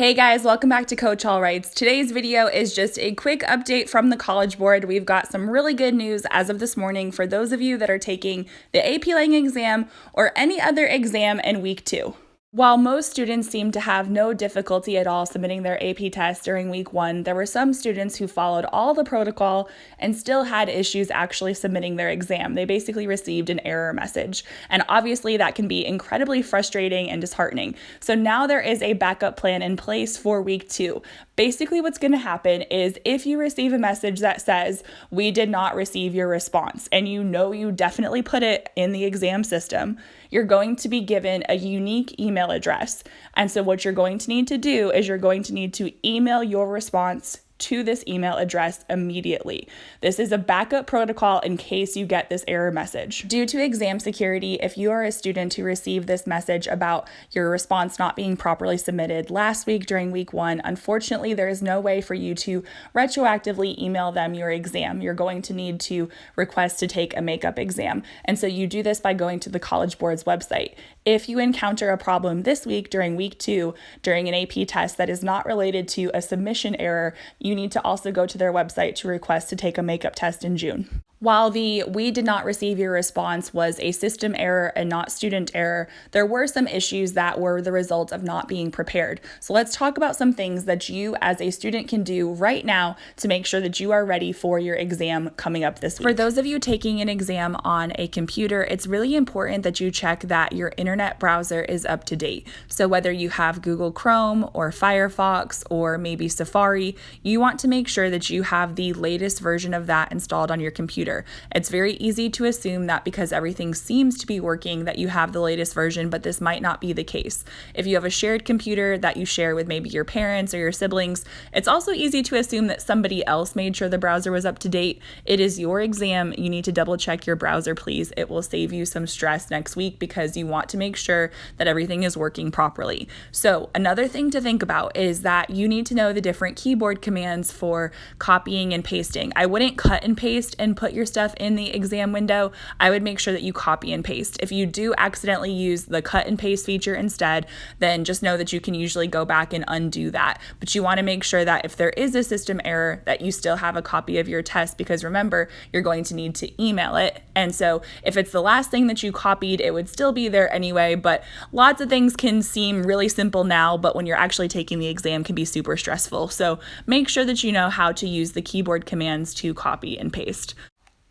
Hey guys, welcome back to Coach All Rights. Today's video is just a quick update from the College Board. We've got some really good news as of this morning for those of you that are taking the AP Lang exam or any other exam in week 2. While most students seem to have no difficulty at all submitting their AP test during week 1, there were some students who followed all the protocol and still had issues actually submitting their exam. They basically received an error message. And obviously that can be incredibly frustrating and disheartening. So now there is a backup plan in place for week 2. Basically what's going to happen is if you receive a message that says, "We did not receive your response," and you know you definitely put it in the exam system, you're going to be given a unique email address. And so what you're going to need to do is you're going to need to email your response to this email address immediately. This is a backup protocol in case you get this error message. Due to exam security, if you are a student who received this message about your response not being properly submitted last week during week 1, unfortunately, there is no way for you to retroactively email them your exam. You're going to need to request to take a makeup exam. And so you do this by going to the College Board's website. If you encounter a problem this week during week 2, during an AP test that is not related to a submission error, you need to also go to their website to request to take a makeup test in June. While the "we did not receive your response" was a system error and not student error, there were some issues that were the result of not being prepared. So let's talk about some things that you as a student can do right now to make sure that you are ready for your exam coming up this week. For those of you taking an exam on a computer, it's really important that you check that your internet browser is up to date. So whether you have Google Chrome or Firefox or maybe Safari, you want to make sure that you have the latest version of that installed on your computer. It's very easy to assume that because everything seems to be working that you have the latest version, but this might not be the case. If you have a shared computer that you share with maybe your parents or your siblings, it's also easy to assume that somebody else made sure the browser was up to date. It is your exam. You need to double check your browser, please. It will save you some stress next week because you want to make sure that everything is working properly. So another thing to think about is that you need to know the different keyboard commands for copying and pasting. I wouldn't cut and paste and put your stuff in the exam window. I would make sure that you copy and paste. If you do accidentally use the cut and paste feature instead, then just know that you can usually go back and undo that. But you want to make sure that if there is a system error, that you still have a copy of your test, because remember, you're going to need to email it. And so if it's the last thing that you copied, it would still be there anyway. But lots of things can seem really simple now, but when you're actually taking the exam can be super stressful. So make sure that you know how to use the keyboard commands to copy and paste.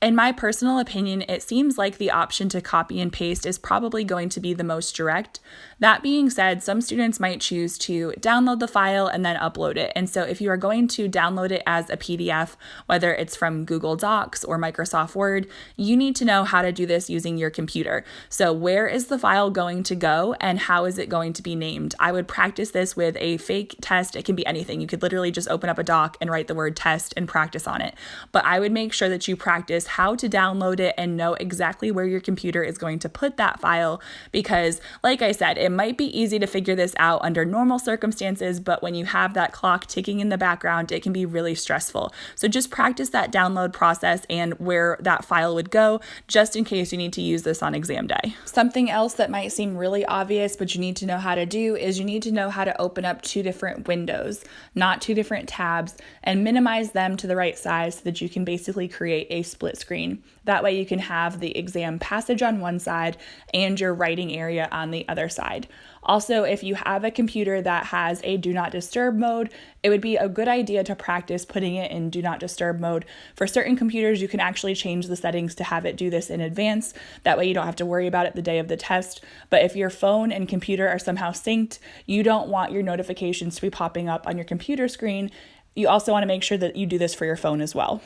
In my personal opinion, it seems like the option to copy and paste is probably going to be the most direct. That being said, some students might choose to download the file and then upload it. And so if you are going to download it as a PDF, whether it's from Google Docs or Microsoft Word, you need to know how to do this using your computer. So where is the file going to go and how is it going to be named? I would practice this with a fake test. It can be anything. You could literally just open up a doc and write the word test and practice on it. But I would make sure that you practice how to download it and know exactly where your computer is going to put that file, because like I said, it might be easy to figure this out under normal circumstances, but when you have that clock ticking in the background, it can be really stressful. So just practice that download process and where that file would go, just in case you need to use this on exam day. Something else that might seem really obvious, but you need to know how to do is you need to know how to open up 2 different windows, not 2 different tabs, and minimize them to the right size so that you can basically create a split screen. That way you can have the exam passage on one side and your writing area on the other side. Also, if you have a computer that has a do not disturb mode, it would be a good idea to practice putting it in do not disturb mode. For certain computers, you can actually change the settings to have it do this in advance. That way you don't have to worry about it the day of the test. But if your phone and computer are somehow synced, you don't want your notifications to be popping up on your computer screen. You also want to make sure that you do this for your phone as well.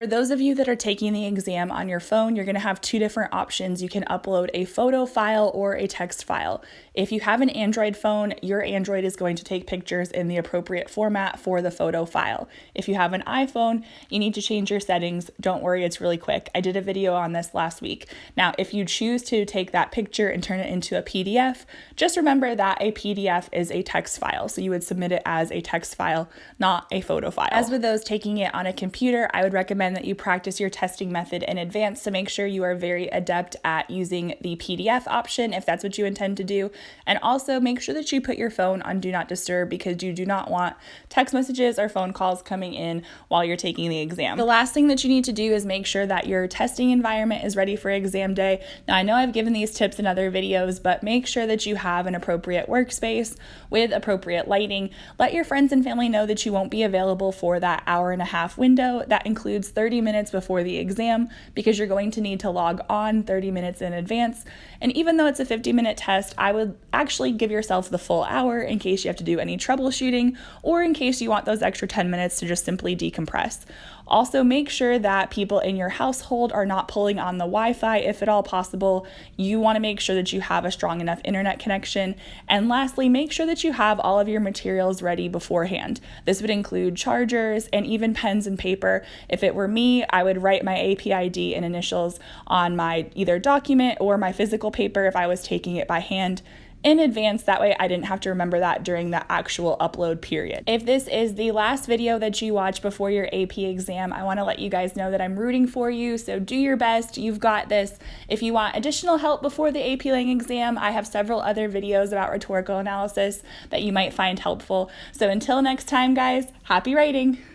For those of you that are taking the exam on your phone, you're going to have 2 different options. You can upload a photo file or a text file. If you have an Android phone, your Android is going to take pictures in the appropriate format for the photo file. If you have an iPhone, you need to change your settings. Don't worry, it's really quick. I did a video on this last week. Now, if you choose to take that picture and turn it into a PDF, just remember that a PDF is a text file. So you would submit it as a text file, not a photo file. As with those taking it on a computer, I would recommend recommend that you practice your testing method in advance to make sure you are very adept at using the PDF option if that's what you intend to do. And also make sure that you put your phone on Do Not Disturb because you do not want text messages or phone calls coming in while you're taking the exam. The last thing that you need to do is make sure that your testing environment is ready for exam day. Now, I know I've given these tips in other videos, but make sure that you have an appropriate workspace with appropriate lighting. Let your friends and family know that you won't be available for that hour-and-a-half window. That includes 30 minutes before the exam because you're going to need to log on 30 minutes in advance. And even though it's a 50-minute test, I would actually give yourself the full hour in case you have to do any troubleshooting or in case you want those extra 10 minutes to just simply decompress. Also, make sure that people in your household are not pulling on the Wi-Fi if at all possible. You want to make sure that you have a strong enough internet connection. And lastly, make sure that you have all of your materials ready beforehand. This would include chargers and even pens and paper. If it were me, I would write my AP ID and initials on my either document or my physical paper if I was taking it by hand in advance. That way I didn't have to remember that during the actual upload period. If this is the last video that you watch before your AP exam, I want to let you guys know that I'm rooting for you, so do your best. You've got this. If you want additional help before the AP Lang exam, I have several other videos about rhetorical analysis that you might find helpful. So until next time, guys, happy writing!